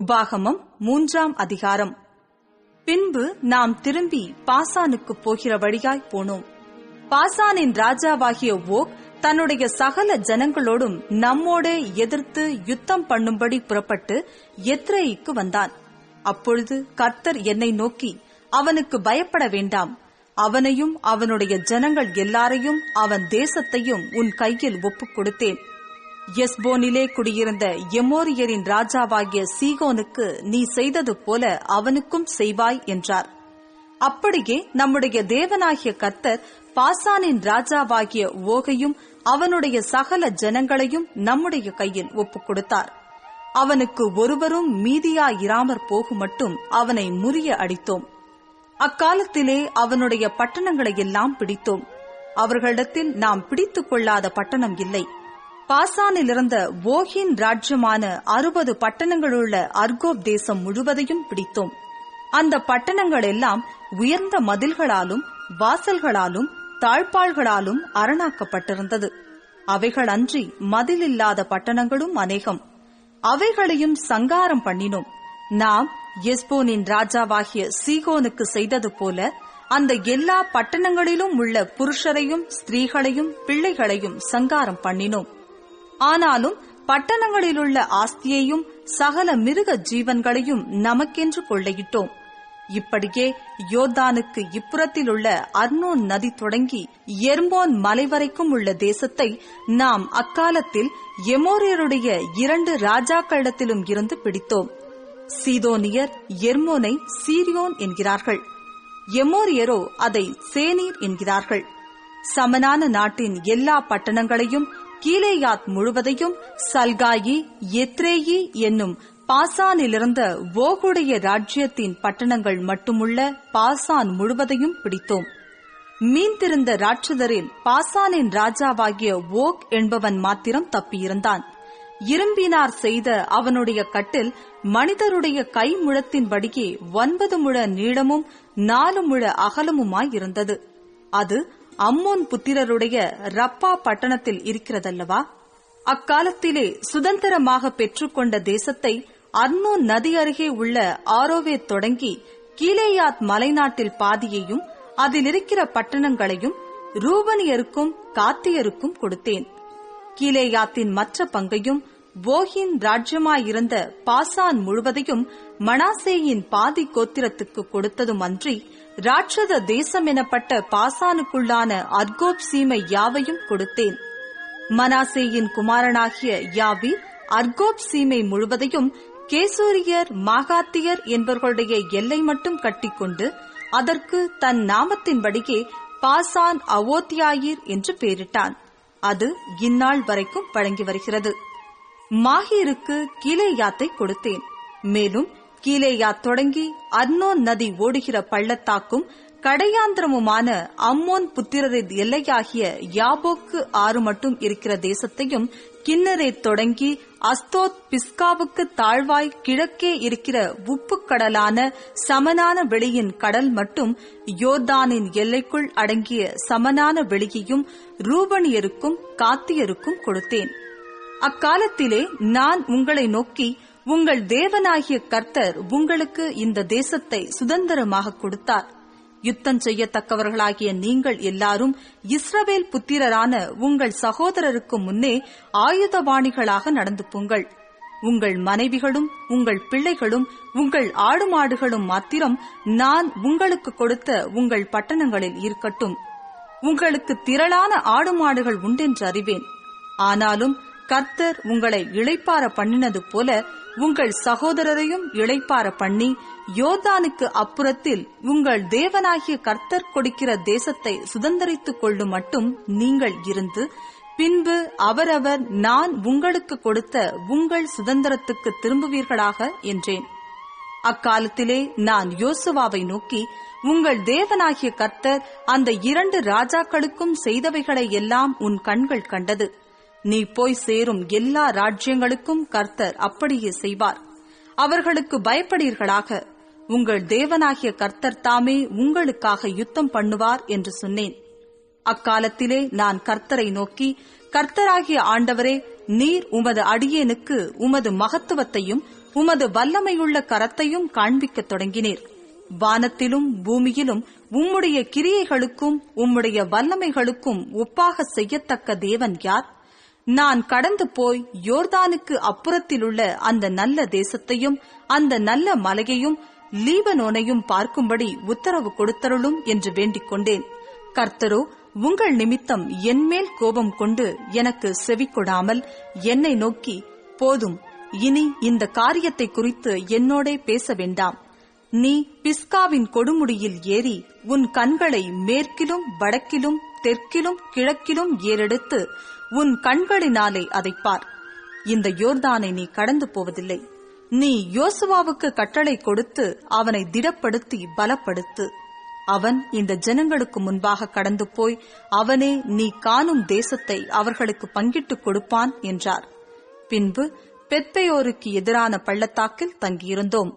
உபாகமம் 3ஆம் அதிகாரம். பின்பு நாம் திரும்பி பாசானுக்கு போகிற வழியாய் போனோம். பாசானின் ராஜாவாகிய ஓக் தன்னுடைய சகல ஜனங்களோடும் நம்மோடே எதிர்த்து யுத்தம் பண்ணும்படி புறப்பட்டு எத்ரேயிக்கு வந்தான். அப்பொழுது கர்த்தர் என்னை நோக்கி, அவனுக்கு பயப்பட வேண்டாம், அவனையும் அவனுடைய ஜனங்கள் எல்லாரையும் அவன் தேசத்தையும் உன் கையில் ஒப்புக் கொடுத்தேன். எஸ்போனிலே குடியிருந்த எமோரியரின் ராஜாவாகிய சீகோனுக்கு நீ செய்தது போல அவனுக்கும் செய்வாய் என்றார். அப்படியே நம்முடைய தேவனாகிய கர்த்தர் பாசானின் ராஜாவாகிய ஓகையும் அவனுடைய சகல ஜனங்களையும் நம்முடைய கையில் ஒப்புக் கொடுத்தார். அவனுக்கு ஒருவரும் மீதியாயிராமற் போகும் மட்டும் அவனை முறிய அடித்தோம். அக்காலத்திலே அவனுடைய பட்டணங்களையெல்லாம் பிடித்தோம். அவர்களிடத்தில் நாம் பிடித்துக் கொள்ளாத பட்டணம் இல்லை. பாசானிலிருந்த ஓகின் ராஜ்யமான 60 பட்டணங்களுள்ள அர்கோப் தேசம் முழுவதையும் பிடித்தோம். அந்த பட்டணங்கள் எல்லாம் உயர்ந்த மதில்களாலும் வாசல்களாலும் தாழ்பாள்களாலும் அரணாக்கப்பட்டிருந்தது. அவைகள் அன்றி மதிலில்லாத பட்டணங்களும் அநேகம். அவைகளையும் சங்காரம் பண்ணினோம். நாம் எஸ்போனின் ராஜாவாகிய சீகோனுக்கு செய்தது போல அந்த எல்லா பட்டணங்களிலும் உள்ள புருஷரையும் ஸ்திரீகளையும் பிள்ளைகளையும் சங்காரம் பண்ணினோம். ஆனாலும் பட்டணங்களிலுள்ள ஆஸ்தியையும் சகல மிருக ஜீவன்களையும் நமக்கென்று கொள்ளையிட்டோம். இப்படியே யோர்தானுக்கு இப்புறத்தில் உள்ள அர்னோன் நதி தொடங்கி எர்மோன் மலை வரைக்கும் உள்ள தேசத்தை நாம் அக்காலத்தில் எமோரியருடைய 2 ராஜாக்களிடத்திலும் இருந்து பிடித்தோம். சீதோனியர் எர்மோனை சீரியோன் என்கிறார்கள், எமோரியரோ அதை சேனீர் என்கிறார்கள். சமனான நாட்டின் எல்லா பட்டணங்களையும் கீலேயாத் முழுவதையும் சல்காயி எத்ரேயி என்னும் பாசானிலிருந்த ஓகுடைய ராஜ்யத்தின் பட்டணங்கள் மட்டுமுள்ள பாசான் முழுவதையும் பிடித்தோம். மீந்திருந்த ராட்சதரில் பாசானின் ராஜாவாகிய ஓக் என்பவன் மாத்திரம் தப்பியிருந்தான். இரும்பினார் செய்த அவனுடைய கட்டில் மனிதருடைய கை முழத்தின்படியே 9 முழ நீளமும் 4 முழ அகலமுமாயிருந்தது. அது அம்மோன் புத்திரருடைய ரப்பா பட்டணத்தில் இருக்கிறதல்லவா? அக்காலத்திலே சுதந்திரமாக பெற்றுக்கொண்ட தேசத்தை அர்னோன் நதி அருகே உள்ள ஆரோவேத் தொடங்கி கீலேயாத் மலைநாட்டில் பாதியையும் அதில் இருக்கிற பட்டணங்களையும் ரூபனியருக்கும் காத்தியருக்கும் கொடுத்தேன். கீலேயாத்தின் மற்ற பங்கையும் ஓகின் ராஜ்யமாயிருந்த பாசான் முழுவதையும் மனாசேயின் பாதி கோத்திரத்துக்கு கொடுத்ததும் அன்றி ராட்சத தேசம் எனப்பட்ட பாசானுக்குள்ளான அர்கோப் சீமை யாவையும் கொடுத்தேன். மனாசேயின் குமாரனாகிய யாவி அர்கோப் சீமை முழுவதையும் கேசூரியர் மாகாத்தியர் என்பவர்களுடைய எல்லை மட்டும் கட்டிக்கொண்டு அதற்கு தன் நாமத்தின்படியே பாசான் அவோத்தியாயிர் என்று பெயரிட்டான். அது இந்நாள் வரைக்கும் வழங்கி வருகிறது. மாஹீருக்கு கீலேயாத்தை கொடுத்தேன். மேலும் கீலேயாத் தொடங்கி அர்னோன் நதி ஓடுகிற பள்ளத்தாக்கும் கடையாந்திரமுமான அம்மோன் புத்திரரின் எல்லையாகிய யாபோக்கு ஆறு மட்டும் இருக்கிற தேசத்தையும் கின்னரேத் தொடங்கி அஸ்தோத் பிஸ்காவுக்கு தாழ்வாய் கிழக்கே இருக்கிற உப்புக்கடலான சமனான வெளியின் கடல் மட்டும் யோர்தானின் எல்லைக்குள் அடங்கிய சமனான வெளியையும் ரூபனியருக்கும் காத்தியருக்கும் கொடுத்தேன். அக்காலத்திலே நான் உங்களை நோக்கி, உங்கள் தேவனாகிய கர்த்தர் உங்களுக்கு இந்த தேசத்தை சுதந்திரமாக கொடுத்தார். யுத்தம் செய்யத்தக்கவர்களாகிய நீங்கள் எல்லாரும் இஸ்ரவேல் புத்திரரான உங்கள் சகோதரருக்கு முன்னே ஆயுதபாணிகளாக நடந்து போங்கள். உங்கள் மனைவிகளும் உங்கள் பிள்ளைகளும் உங்கள் ஆடு மாடுகளும் மாத்திரம் நான் உங்களுக்கு கொடுத்த உங்கள் பட்டணங்களில் இருக்கட்டும். உங்களுக்கு திரளான ஆடு மாடுகள் உண்டென்று அறிவேன். ஆனாலும் கர்த்தர் உங்களை இளைப்பார பண்ணினது போல உங்கள் சகோதரரையும் இளைப்பார பண்ணி யோர்தானுக்கு அப்புறத்தில் உங்கள் தேவனாகிய கர்த்தர் கொடுக்கிற தேசத்தை சுதந்தரித்துக் கொள்ளும் மட்டும் நீங்கள் இருந்து பின்பு அவரவர் நான் உங்களுக்கு கொடுத்த உங்கள் சுதந்திரத்துக்கு திரும்புவீர்களாக என்றேன். அக்காலத்திலே நான் யோசுவாவை நோக்கி, உங்கள் தேவனாகிய கர்த்தர் அந்த 2 ராஜாக்களுக்கும் செய்தவைகளை எல்லாம் உன் கண்கள் கண்டது. நீ போய் சேரும் எல்லா ராஜ்யங்களுக்கும் கர்த்தர் அப்படியே செய்வார். அவர்களுக்கு பயப்படீர்களாக. உங்கள் தேவனாகிய கர்த்தர் தாமே உங்களுக்காக யுத்தம் பண்ணுவார் என்று சொன்னேன். அக்காலத்திலே நான் கர்த்தரை நோக்கி, கர்த்தராகிய ஆண்டவரே, நீர் உமது அடியேனுக்கு உமது மகத்துவத்தையும் உமது வல்லமையுள்ள கரத்தையும் காண்பிக்கத் தொடங்கினீர். வானத்திலும் பூமியிலும் உம்முடைய கிரியைகளுக்கும் உம்முடைய வல்லமைகளுக்கும் ஒப்பாக செய்யத்தக்க தேவன் யார்? நான் கடந்து போய் யோர்தானுக்கு அப்புறத்திலுள்ள அந்த நல்ல தேசத்தையும் அந்த நல்ல மலையையும் லீபனோனையும் பார்க்கும்படி உத்தரவு கொடுத்தருளும் என்று வேண்டிக் கொண்டேன். கர்த்தரோ உங்கள் நிமித்தம் என்மேல் கோபம் கொண்டு எனக்கு செவிக்கொடாமல் என்னை நோக்கி, போதும், இனி இந்த காரியத்தை குறித்து என்னோடே பேச வேண்டாம். நீ பிஸ்காவின் கொடுமுடியில் ஏறி உன் கண்களை மேற்கிலும் வடக்கிலும் தெற்கிலும் கிழக்கிலும் ஏறெடுத்து உன் கண்களினாலே அதைப் பார். இந்த யோர்தானை நீ கடந்து போவதில்லை. நீ யோசுவாவுக்கு கட்டளை கொடுத்து அவனை திடப்படுத்தி பலப்படுத்து. அவன் இந்த ஜனங்களுக்கு முன்பாக கடந்து போய் அவனே நீ காணும் தேசத்தை அவர்களுக்கு பங்கிட்டுக் கொடுப்பான் என்றார். பின்பு பெத்பெயோருக்கு எதிரான பள்ளத்தாக்கில் தங்கியிருந்தோம்.